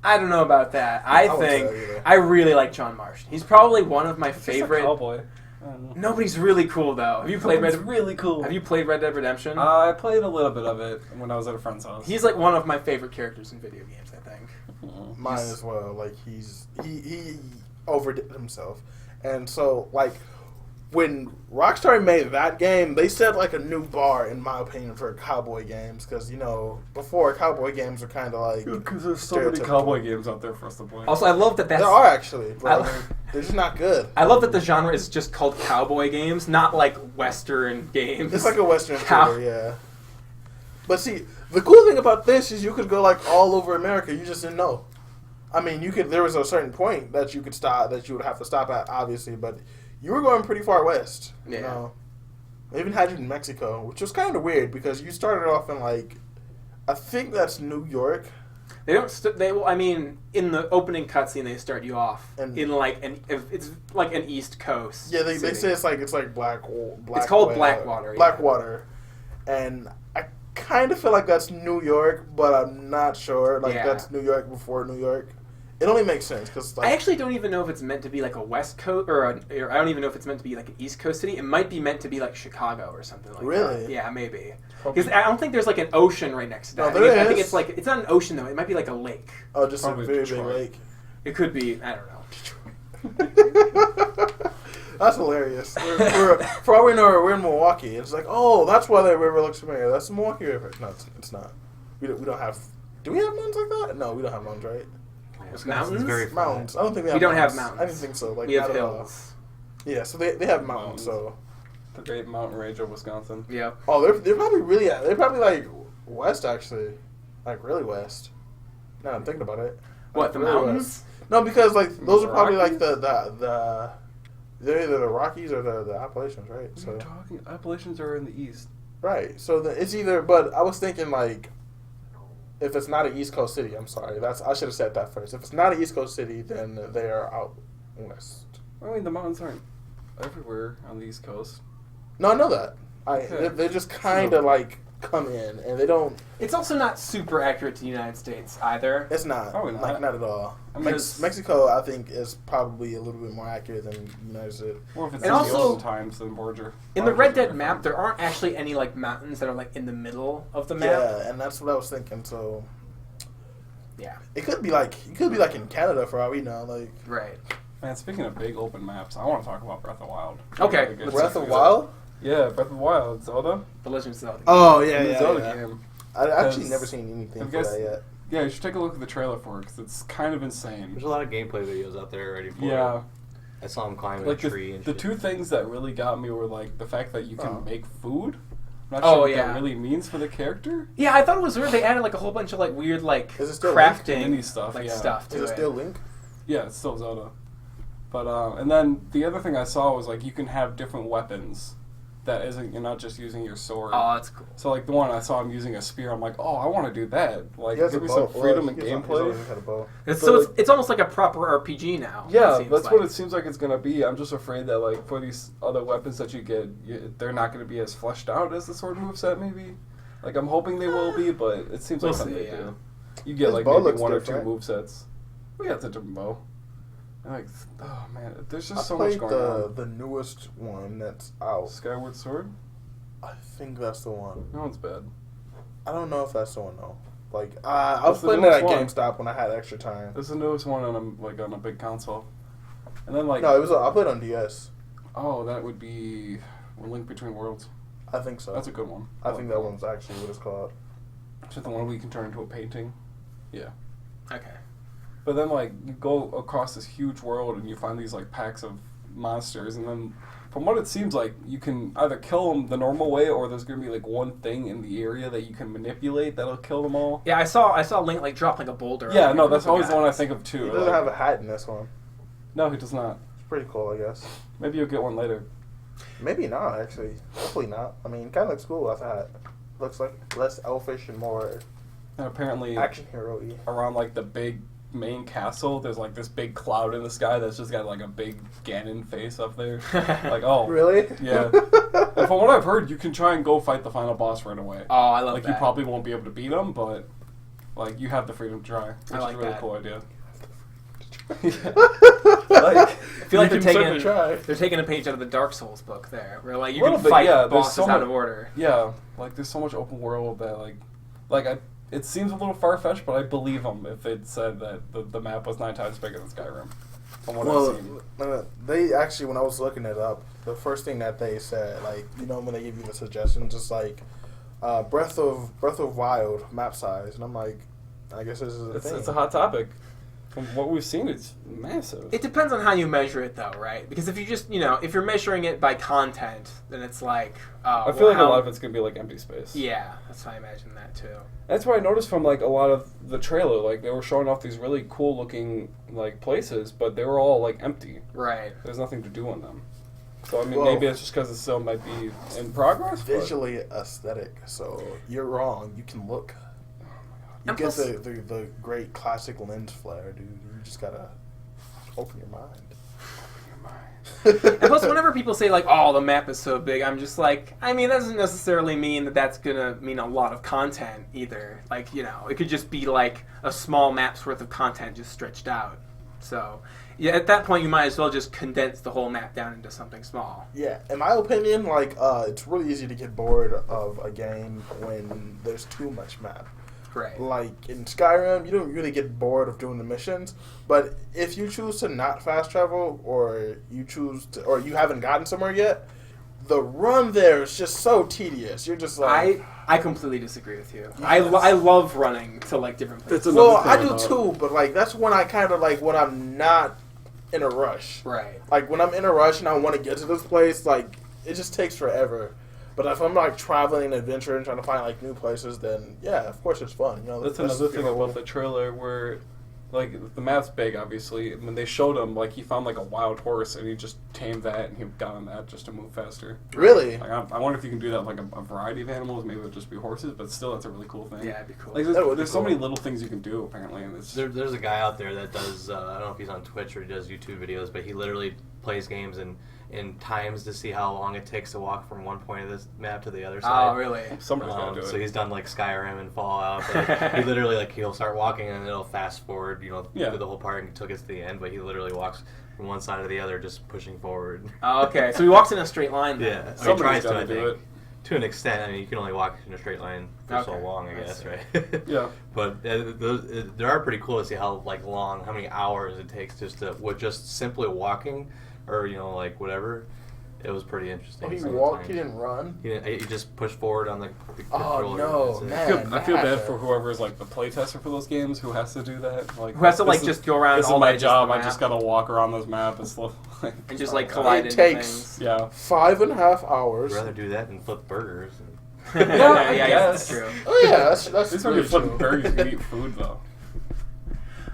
I don't know about that. I wouldn't say think that either. I really like John Marston. He's probably one of my Just a favorite. cowboy. I don't know. Nobody's really cool though. Have you played It's Red? really cool. Have you played Red Dead Redemption? I played a little bit of it when I was at a friend's house. He's like one of my favorite characters in video games. I think. Mine as well. Like he overdid himself, and so like when Rockstar made that game, they set like a new bar, in my opinion, for cowboy games. Because before cowboy games were kind of like Because there's so many cowboy games out there for us to play. Also, I love that there are actually, but they're just not good. I love that the genre is just called cowboy games, not like Western games. It's like a Western shooter, yeah. But see, the cool thing about this is you could go like all over America. You just didn't know. I mean, you could. There was a certain point that you could stop, that you would have to stop at, obviously, but you were going pretty far west. Yeah. They even had you in Mexico, which was kind of weird because you started off in like, I think that's New York. They don't. I mean, in the opening cutscene, they start you off in like it's like an East Coast. Yeah, they say it's like Black. It's called Blackwater. Yeah. Blackwater, and I kind of feel like that's New York, but I'm not sure. Like that's New York before New York. It only makes sense because I actually don't even know if it's meant to be like a West Coast or I don't even know if it's meant to be like an East Coast city. It might be meant to be like Chicago or something like that. Really? Yeah, maybe. Because I don't think there's like an ocean right next to that. No, there is. I think it's like it's not an ocean though. It might be like a lake. Oh, just Probably a very Detroit. big lake. It could be. I don't know. That's hilarious. For all we know, we're in Milwaukee. It's like, oh, that's why that river looks familiar. That's the Milwaukee River. No, it's not. We don't have. Do we have mountains like that? No, we don't have mountains, right? Mountains? Very Mountains. I don't think we have. We don't have mountains. mountains. I didn't think so. Like We have not at all. hills. Yeah, so they have mountains. So The Great Mountain Range of Wisconsin. Yep. oh, they're probably really they're probably like west actually, like really west. Now I'm thinking about it. What, the Really mountains? west. No, because like those are probably like Rockies? the they're either the Rockies or the Appalachians, right? What are So you talking? Appalachians are in the east. right. So it's either. But I was thinking like, if it's not an East Coast city, I'm sorry. I should have said that first. If it's not an East Coast city, then they are out west. I mean, the mountains aren't everywhere on the East Coast. No, I know that. Okay. They just kind of like come in, and they don't. It's also not super accurate to the United States either. It's not. Probably not. Like, not at all. I mean, it's- Mexico, I think, is probably a little bit more accurate than the United States. Or if it's And in also, the ocean times, then border. In the Red Dead map, there aren't actually any like mountains that are like in the middle of the map. Yeah, and that's what I was thinking. So Yeah. it could be like in Canada for all we know. Like Right. Man, speaking of big open maps, I want to talk about Breath of the Wild. Okay, Really good let's Breath stuff of to Wild. Yeah, Breath of the Wild, Zelda. The Legend of Zelda. Oh yeah, The yeah, Zelda yeah. game. I actually Has- never seen anything have for you guys- that yet. Yeah, you should take a look at the trailer for it because it's kind of insane. There's a lot of gameplay videos out there already for Yeah, it. I saw him climbing like a tree and the shit. two things that really got me were like the fact that you can Oh. make food. I'm not Oh, sure what yeah. that really means for the character. Yeah, I thought it was weird. They added like a whole bunch of like weird like Is it still crafting Mini stuff, like yeah. stuff to Is it still Link? Yeah, it's still Zelda. But and then the other thing I saw was like you can have different weapons. That isn't, you're not just using your sword. Oh, that's cool. So like the one I saw him using a spear, I'm like, oh, I want to do that. Like, He has give a me bow. some freedom Well, and he's gameplay. always had a bow. It's almost like a proper RPG now. Yeah, it seems that's like. what it seems like it's gonna be. I'm just afraid that like for these other weapons that you get, they're not gonna be as fleshed out as the sword moveset. Maybe. Like I'm hoping they will be, but it seems like We'll something see, they yeah. do. You get His like bow maybe looks one or different. two movesets. Well, yeah, it's a different bow. And like, oh man, there's I just so much played going on. the newest one that's out. Skyward Sword? I think that's the one. That one's bad. I don't know if that's the one though. Like I was That's the playing it at newest one. GameStop when I had extra time. This is the newest one on a big console. And then like, No, I played on DS. oh, that would be Link Between Worlds. I think so. That's a good one. I think that one's actually what it's called. Is it the one where you can turn into a painting? Yeah. Okay. But then, like, you go across this huge world and you find these, like, packs of monsters. And then, from what it seems like, you can either kill them the normal way or there's going to be, like, one thing in the area that you can manipulate that'll kill them all. Yeah, I saw Link like drop like a boulder. Yeah, on no, him that's with always the one I guys. think of, He too. doesn't Like, have a hat in this one. no, he does not. It's pretty cool, I guess. Maybe you'll get one later. Maybe not, actually. Hopefully not. I mean, kind of looks cool without a hat. Looks like less elfish and more And apparently, action hero-y. around, like, the big main castle, there's, like, this big cloud in the sky that's just got, like, a big Ganon face up there. Like, oh. Really? Yeah. And from what I've heard, you can try and go fight the final boss right away. Oh, I love Like, that. you probably won't be able to beat him, but, like, you have the freedom to try, which I like is a really that. cool idea. Like, I feel like you they're can certainly try. they're taking a page out of the Dark Souls book there, where like you Little can bit, fight yeah, there's bosses so out much- of order. Yeah, like, there's so much open world that, it seems a little far-fetched, but I believe them if they'd said that the map was 9 times bigger than Skyrim. from what I've seen. They actually, when I was looking it up, the first thing that they said, like, you know, when they give you the suggestions, just like Breath of Wild map size, and I'm like, I guess this is a thing. It's a hot topic. From what we've seen, it's massive. It depends on how you measure it, though, right? Because if you just, you know, if you're measuring it by content, then it's like, I feel like a lot of it's gonna be like empty space. Yeah, that's how I imagine that too. That's what I noticed from like a lot of the trailer. Like they were showing off these really cool looking like places, but they were all like empty. Right. There's nothing to do on them. So I mean, maybe it's just because it still might be in progress. Visually aesthetic. So you're wrong. You can look. You get the great classic lens flare, dude. You just gotta open your mind. And plus, whenever people say like, "Oh, the map is so big," I'm just like, I mean, that doesn't necessarily mean that that's gonna mean a lot of content either. Like, you know, it could just be like a small map's worth of content just stretched out. So, yeah, at that point, you might as well just condense the whole map down into something small. Yeah, in my opinion, like, it's really easy to get bored of a game when there's too much map. Right. Like in Skyrim, you don't really get bored of doing the missions, but if you choose to not fast travel, or you haven't gotten somewhere yet, the run there is just so tedious. You're just like, I completely disagree with you. Yes. I love running to like different places. Well, I do too, but like that's when I kind of like when I'm not in a rush. Right. Like when I'm in a rush and I want to get to this place, like it just takes forever. But if I'm like traveling and adventuring, trying to find like new places, then yeah, of course it's fun. You know, that's another thing about the trailer where, like, the map's big, obviously. And when they showed him, like, he found like a wild horse and he just tamed that and he got on that just to move faster. Really? Like, I wonder if you can do that with like a variety of animals. Maybe it'll just be horses, but still, that's a really cool thing. Yeah, it'd be cool. Like, there's so many little things you can do apparently. And there's a guy out there that does I don't know if he's on Twitch or he does YouTube videos, but he literally plays games in times to see how long it takes to walk from one point of this map to the other side. Oh, really? Somebody's gotta do it. So he's done like Skyrim and Fallout. But he literally like he'll start walking and it'll fast forward, you know, through the whole part until it gets to the end. But he literally walks from one side to the other, just pushing forward. Oh, okay. So he walks in a straight line. Then. Yeah, somebody's tries to do it. To an extent. I mean, you can only walk in a straight line for so long, I guess, right? Yeah. But they are pretty cool to see how like long, how many hours it takes with just simply walking, or you know, like whatever. It was pretty interesting. Oh, he walked, he didn't run? He just pushed forward on the controller. Oh, no, man. I feel bad for whoever's like the playtester for those games who has to do that. Like, who has to like just go around this all is my day job, I just gotta walk around this map and slow. And just like collide into things. Yeah. 5.5 hours. I'd rather do that than flip burgers. yeah, that's true. Oh, yeah, that's These really are flipping burgers, you can eat food, though.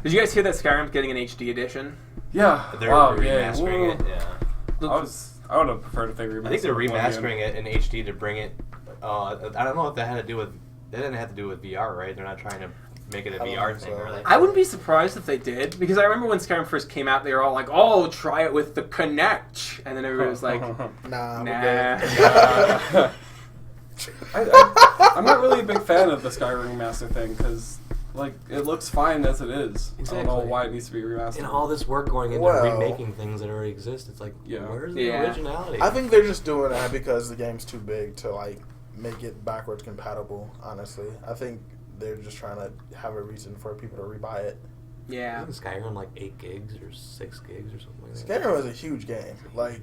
Did you guys hear that Skyrim's getting an HD edition? Yeah. They're remastering it, yeah. I would have preferred if they remastered it. I think they're remastering it in HD to bring it. I don't know if that had to do with. That didn't have to do with VR, right? They're not trying to make it a VR thing, are they? I wouldn't be surprised if they did, because I remember when Skyrim first came out, they were all like, "Oh, try it with the Kinect," and then everybody was like, "Nah." I'm not really a big fan of the Skyrim remaster thing because, like, it looks fine as it is. Exactly. I don't know why it needs to be remastered. And all this work going into remaking things that already exist, it's like, where's the originality? I think they're just doing that because the game's too big to like make it backwards compatible. Honestly, I think they're just trying to have a reason for people to rebuy it. Yeah. Isn't Skyrim like 8 gigs or 6 gigs or something like that? Skyrim is a huge game. Like,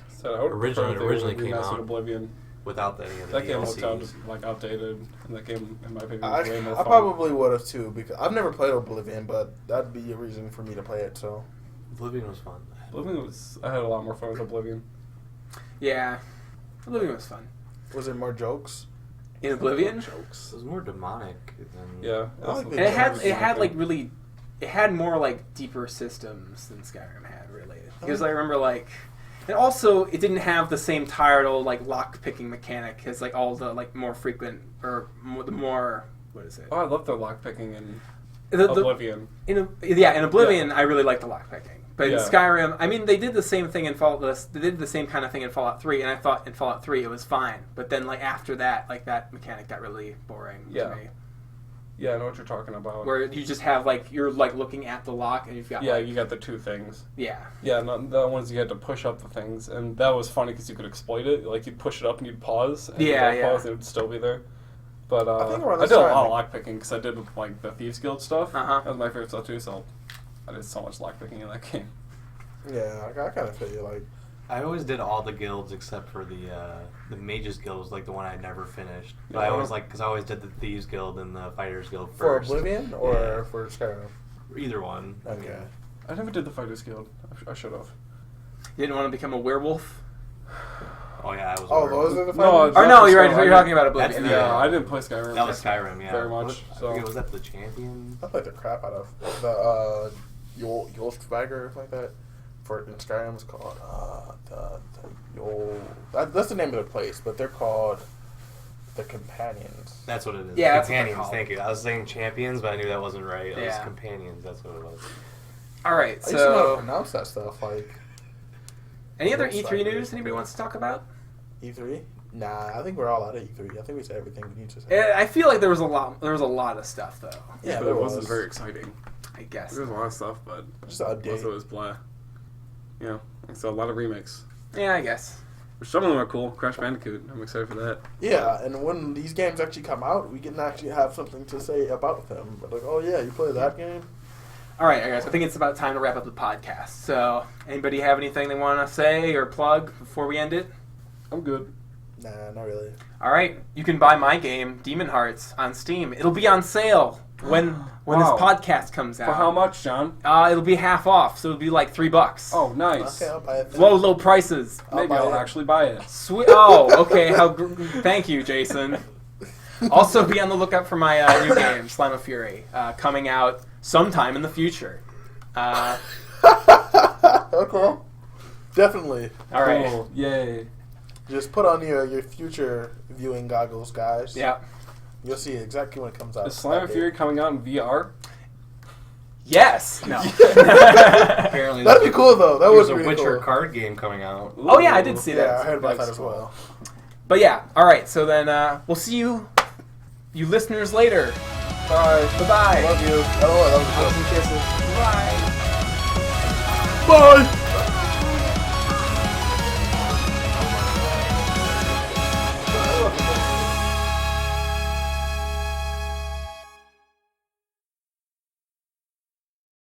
so I would originally came out Oblivion. Without any of the that game DLCs. looked like outdated, and that game, in my opinion, was way more I fun. probably would have too, because I've never played Oblivion, but that'd be a reason for me to play it. So Oblivion was fun. I had a lot more fun with Oblivion. Yeah, Oblivion was fun. Was it more jokes? In Oblivion, jokes. It was more demonic than And it had like really, it had more like deeper systems than Skyrim had really. Because I remember like. And also, it didn't have the same tired old like lock picking mechanic as like all the like more frequent or the more what is it? Oh, I love the lock picking in Oblivion. In Oblivion, I really like the lock picking. But in Skyrim, I mean, they did the same thing in Fallout. They did the same kind of thing in Fallout 3, and I thought in Fallout 3 it was fine. But then like after that, like that mechanic got really boring to me. Yeah, I know what you're talking about. Where you just have like you're like looking at the lock and you've got you got the two things. Yeah. Yeah, the ones you had to push up the things, and that was funny because you could exploit it. Like you'd push it up and you'd pause. And pause and it would still be there. But I did a lot of lock picking because I did like the Thieves Guild stuff. Uh-huh. That was my favorite stuff too. So I did so much lockpicking in that game. Yeah, I kind of feel you. Like, I always did all the guilds except for the Mages Guild was like the one I never finished. But Yeah. I always because I always did the Thieves Guild and the Fighters Guild for first. Oblivion or Yeah. for Skyrim? Either one. Okay. I never did the Fighters Guild. I should have. You didn't want to become a werewolf? Oh yeah, I was. Oh, werewolf. those are the No, fighters? Or no, you're right. Skyrim. You're talking about That's Oblivion. the- Yeah, I didn't play Skyrim. That was Skyrim, yeah. Very much, I so. forget, was that the champion? I played the crap out of the Yolstviger or something like that. For in Skyrim, it's called the Yol. That's the name of the place, but they're called the Companions. That's what it is. Yeah, that's what they're Companions. called. Thank you. I was saying champions, but I knew that wasn't right. It was Yeah. companions. That's what it was. All right, I used to know how to so pronounce that stuff, like any other Wolf E3 Striker. news anybody wants to talk about? E3. Nah, I think we're all out of E3. I think we said everything we need to say. I feel like there was a lot of stuff though. Yeah, but there it wasn't was. very exciting. I guess. There was a lot of stuff, but Just an update. also it was blah. Yeah, so a lot of remakes. Yeah, I guess. Which some of them are cool. Crash Bandicoot. I'm excited for that. Yeah, and when these games actually come out, we can actually have something to say about them. But like, oh yeah, you play that game? All right, guys. I think it's about time to wrap up the podcast. So, anybody have anything they want to say or plug before we end it? I'm good. Nah, not really. All right, you can buy my game, Demon Hearts, on Steam. It'll be on sale when Wow. this podcast comes out. For how much, John? It'll be half off, so it'll be like $3. Oh, nice. Okay, I'll buy it. Low prices. Maybe buy I'll it. actually buy it. Sweet. Oh, okay. Thank you, Jason. Also, be on the lookout for my new game, Slime of Fury, coming out sometime in the future. Okay. Definitely. All right. Cool. Yay. Just put on your future viewing goggles, guys. Yeah. You'll see exactly when it comes out. Is Slime of Fury coming out in VR? Yes. No. Apparently, That'd be cool though. That There's would a be Witcher cool. card game coming out. Oh yeah, I did see that. Yeah, I heard about That's that as cool. well. But yeah. All right. So then we'll see you listeners later. Bye. Bye bye. Love you. Oh, that was Hugs and kisses. Bye. Bye.